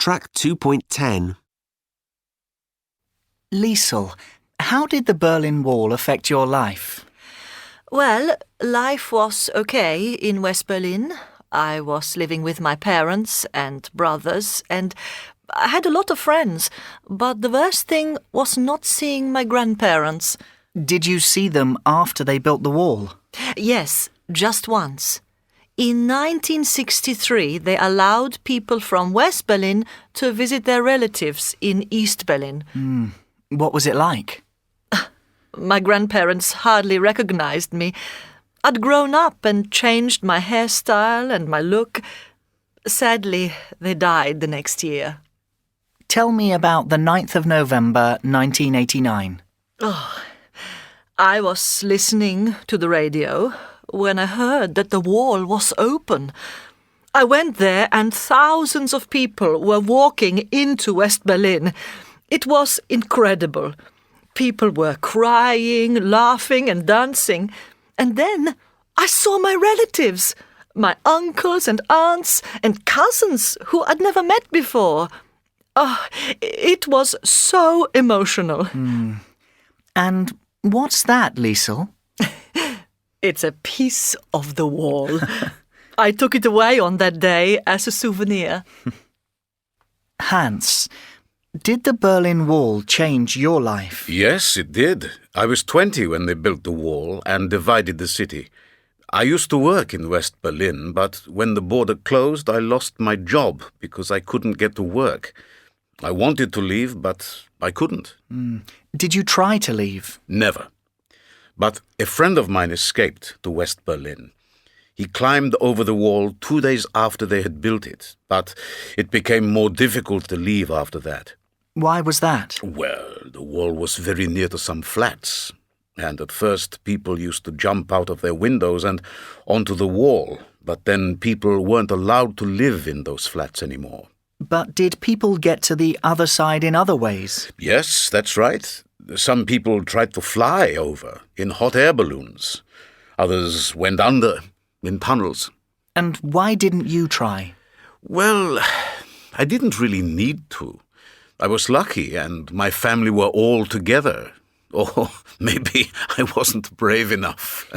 Track 2.10. Liesel, how did the Berlin Wall affect your life? Well, life was okay in West Berlin. I was living with my parents and brothers, and I had a lot of friends. But the worst thing was not seeing my grandparents. Did you see them after they built the wall? Yes, just once. In 1963, they allowed people from West Berlin to visit their relatives in East Berlin. What was it like? My grandparents hardly recognized me. I'd grown up and changed my hairstyle and my look. Sadly, they died the next year. Tell me about the 9th of November 1989. I was listening to the radio when I heard that the wall was open. I went there and thousands of people were walking into West Berlin. It was incredible. People were crying, laughing and dancing. And then I saw my relatives, my uncles and aunts and cousins who I'd never met before. It was so emotional. And what's that, Liesel? It's a piece of the wall. I took it away on that day as a souvenir. Hans, did the Berlin Wall change your life? Yes, it did. I was 20 when they built the wall and divided the city. I used to work in West Berlin, but when the border closed, I lost my job because I couldn't get to work. I wanted to leave, but I couldn't. Did you try to leave? Never. But a friend of mine escaped to West Berlin. He climbed over the wall 2 days after they had built it, but it became more difficult to leave after that. Why was that? Well, the wall was very near to some flats, and at first people used to jump out of their windows and onto the wall, but then people weren't allowed to live in those flats anymore. But did people get to the other side in other ways? Yes, that's right. Some people tried to fly over in hot air balloons. Others went under in tunnels. And why didn't you try? Well, I didn't really need to. I was lucky and my family were all together. Or maybe I wasn't brave enough.